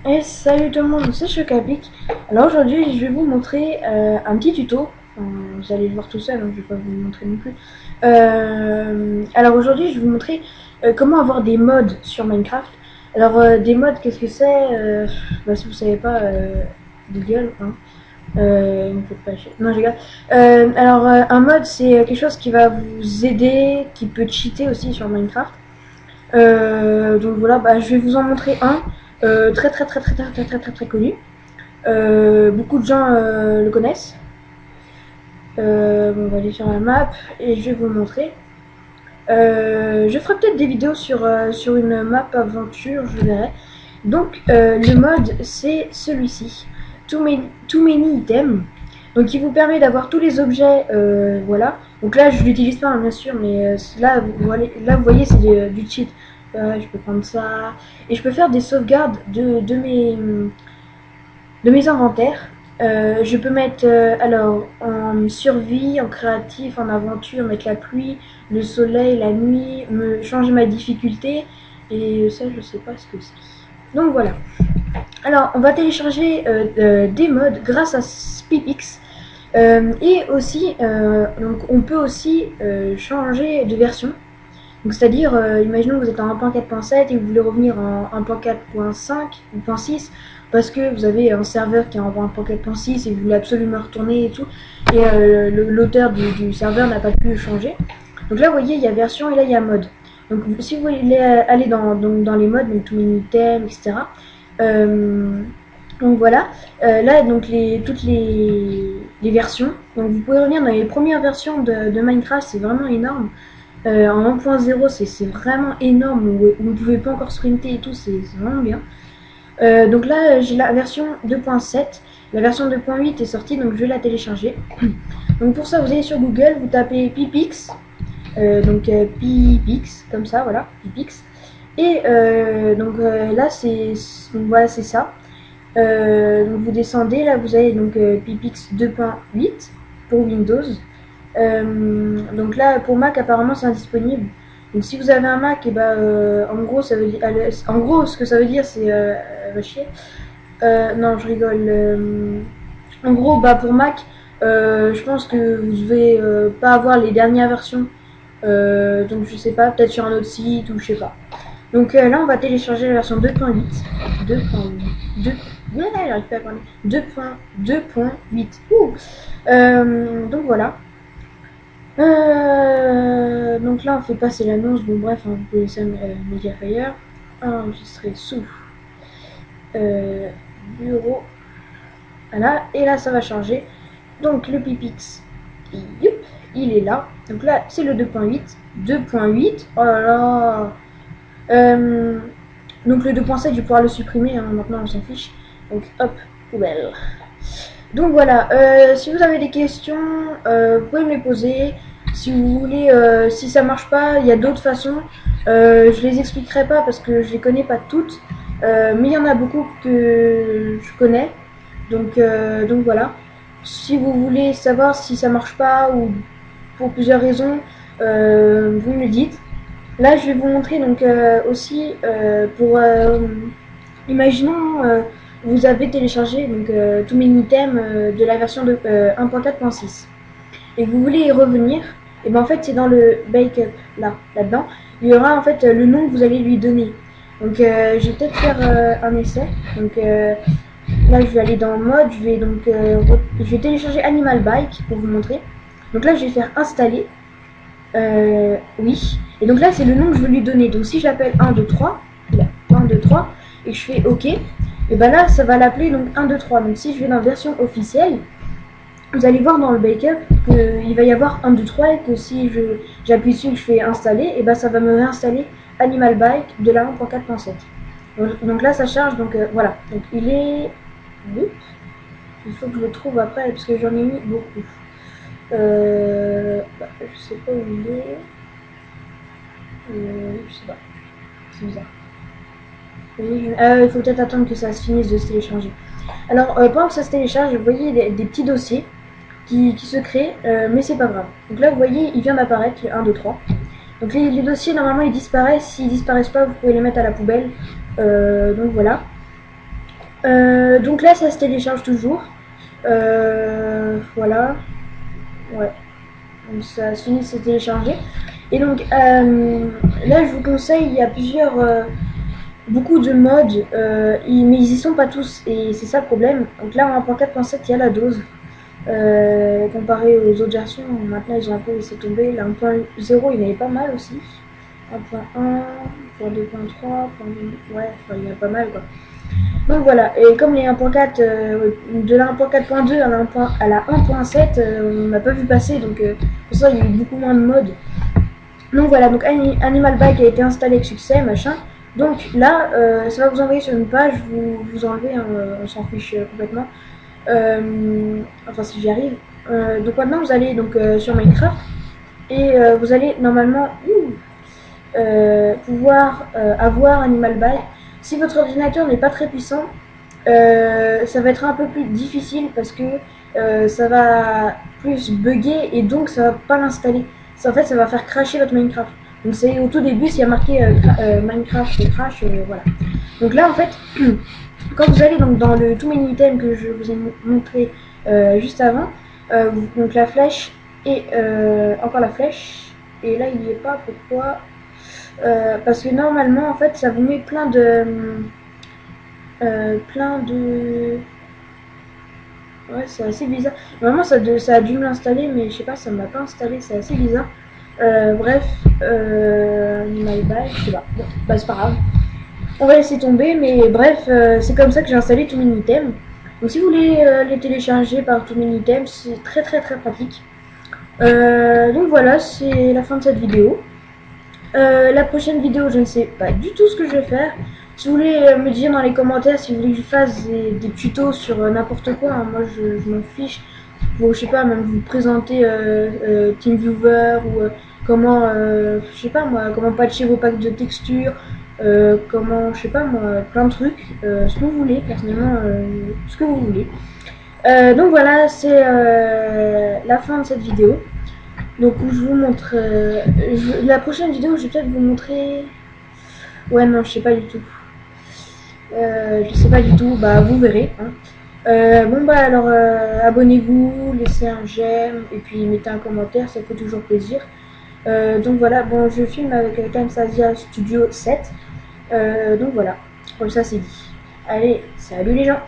Et salut tout le monde, c'est Chocapic. Alors aujourd'hui je vais vous montrer un petit tuto. Enfin, vous allez le voir tout seul, hein, je vais pas vous le montrer non plus. Alors aujourd'hui je vais vous montrer comment avoir des mods sur Minecraft. Alors des mods, qu'est-ce que c'est Si vous savez pas, Google, hein. Ne faites pas chier. Non, je rigole. Un mod c'est quelque chose qui va vous aider, qui peut cheater aussi sur Minecraft. Donc voilà, je vais vous en montrer un très connu. Beaucoup de gens le connaissent. On va aller sur la map et je vais vous le montrer. Je ferai peut-être des vidéos sur une map aventure, je verrai. Donc le mode c'est celui-ci, Too Many Items. Donc il vous permet d'avoir tous les objets, voilà. Donc là je l'utilise pas, hein, bien sûr, mais là, vous voyez c'est du cheat. Je peux prendre ça et je peux faire des sauvegardes de mes inventaires. Je peux mettre alors en survie, en créatif, en aventure, mettre la pluie, le soleil, la nuit, me changer ma difficulté et ça je sais pas ce que c'est. Donc voilà. Alors on va télécharger des mods grâce à Spipix. Et aussi, donc on peut aussi changer de version. Donc c'est-à-dire, imaginons que vous êtes en 1.4.7 et que vous voulez revenir en 1.4.5 ou 1.6 parce que vous avez un serveur qui est en 1.4.6 et vous voulez absolument retourner et tout, et l'auteur du serveur n'a pas pu changer. Donc là, vous voyez, il y a version et là, il y a mode. Donc si vous voulez aller dans les modes, donc tout mini thème, etc. Donc voilà, là donc toutes les versions. Donc vous pouvez revenir dans les premières versions de Minecraft, c'est vraiment énorme. En 1.0 c'est vraiment énorme, où vous ne pouvez pas encore sprinter et tout, c'est vraiment bien. Donc là j'ai la version 2.7, la version 2.8 est sortie, donc je vais la télécharger. Donc pour ça vous allez sur Google, vous tapez Pipix, Pipix, comme ça, voilà, Pipix. Et là voilà, c'est ça. Donc vous descendez, là vous avez donc Pipix 2.8 pour Windows. Donc là pour Mac apparemment c'est indisponible. Donc si vous avez un Mac, et en gros ça veut dire, en gros ce que ça veut dire c'est va chier. Non je rigole. En gros pour Mac, je pense que vous devez pas avoir les dernières versions. Donc je sais pas, peut-être sur un autre site ou je sais pas. Donc là on va télécharger la version 2.8. 2.8. Ouais, j'arrive pas à parler. 2.2.8. Donc voilà. Donc là, on fait passer l'annonce. Bon, bref, hein, vous pouvez laisser Mediafire. Enregistrer sous euh, bureau. Voilà. Et là, ça va changer. Donc le Pipix, youp, il est là. Donc là, c'est le 2.8. 2.8. Oh là là. Donc le 2.7, je vais pouvoir le supprimer. Hein, maintenant, on s'en fiche. Donc hop, poubelle. Donc voilà, si vous avez des questions, vous pouvez me les poser. Si vous voulez, si ça marche pas, il y a d'autres façons. Je les expliquerai pas parce que je les connais pas toutes, mais il y en a beaucoup que je connais. Donc voilà. Si vous voulez savoir si ça marche pas ou pour plusieurs raisons, vous me le dites. Là, je vais vous montrer donc aussi pour imaginons vous avez téléchargé donc tous mes items de la version de 1.4.6 et que vous voulez y revenir, et ben en fait c'est dans le backup là-dedans, il y aura en fait le nom que vous allez lui donner. Donc je vais peut-être faire un essai. Donc là je vais aller dans mode, je vais télécharger Animal Bike pour vous montrer. Donc là je vais faire installer. Oui. Et donc là c'est le nom que je veux lui donner. Donc si je l'appelle 1, 2, 3, 1, 2, 3 et que je fais OK, et ben là ça va l'appeler donc 1, 2, 3. Donc si je vais dans la version officielle, vous allez voir dans le backup qu'il va y avoir 1, 2, 3 et que si j'appuie dessus et que je fais installer, et ben ça va me réinstaller Animal Bike de la 1.4.7. Donc là ça charge, donc voilà. Donc il est... Il faut que je le trouve après parce que j'en ai mis beaucoup. Je sais pas où il est. Je sais pas. C'est bizarre. Il faut peut-être attendre que ça se finisse de se télécharger. Alors, pendant que ça se télécharge, vous voyez des petits dossiers qui se créent, mais c'est pas grave. Donc là, vous voyez, il vient d'apparaître, le 1, 2, 3. Donc les dossiers, normalement, ils disparaissent. S'ils disparaissent pas, vous pouvez les mettre à la poubelle. Donc voilà. Donc là, ça se télécharge toujours. Voilà. Ouais. Donc ça se finit de se télécharger. Et donc là, je vous conseille, il y a beaucoup de mods, mais ils y sont pas tous, et c'est ça le problème. Donc là, en 1.4.7, il y a la dose. Comparé aux autres versions, maintenant ils ont un peu laissé tomber. La 1.0, il y en avait pas mal aussi. 1.1, 1.2.3, ouais, enfin, il y en a pas mal quoi. Donc voilà, et comme les 1.4, de la 1.4.2 à la 1.7, on n'a pas vu passer, donc pour ça il y a eu beaucoup moins de modes. Donc voilà, donc Animal Bike a été installé avec succès, machin. Donc là, ça va vous envoyer sur une page, vous enlevez, hein, on s'en fiche complètement. Enfin si j'y arrive. Donc maintenant vous allez donc sur Minecraft et vous allez normalement pouvoir avoir Animal Bike. Si votre ordinateur n'est pas très puissant, ça va être un peu plus difficile parce que ça va plus bugger et donc ça va pas l'installer. En fait, ça va faire crasher votre Minecraft. Donc c'est au tout début, s'il y a marqué Minecraft crash, voilà. Donc là, en fait, quand vous allez donc dans le tout mini item que je vous ai montré juste avant, donc la flèche et encore la flèche, et là il n'y est pas, pourquoi parce que normalement, en fait, ça vous met plein de... Ouais, c'est assez bizarre. Normalement, ça a dû me l'installer, mais je sais pas, ça m'a pas installé, c'est assez bizarre. Bref, my bad, je sais pas. Bon, bah c'est pas grave. On va laisser tomber, mais bref, c'est comme ça que j'ai installé tous mes items. Donc si vous voulez les télécharger par tous mes items, c'est très très très pratique. Donc voilà, c'est la fin de cette vidéo. La prochaine vidéo, je ne sais pas du tout ce que je vais faire. Si vous voulez me dire dans les commentaires si vous voulez que je fasse des tutos sur n'importe quoi, hein, moi je m'en fiche. Bon, je sais pas, même vous présenter TeamViewer ou comment, je sais pas moi, comment patcher vos packs de textures, comment, je sais pas moi, plein de trucs, ce que vous voulez, personnellement, ce que vous voulez. Donc voilà, c'est la fin de cette vidéo. Donc je vous montre la prochaine vidéo, je vais peut-être vous montrer. Ouais non, je sais pas du tout. Je sais pas du tout, bah vous verrez. Hein. Bon bah alors abonnez-vous, laissez un j'aime et puis mettez un commentaire, ça fait toujours plaisir. Donc voilà, bon je filme avec Camtasia Studio 7. Donc voilà, comme ça c'est dit. Allez, salut les gens.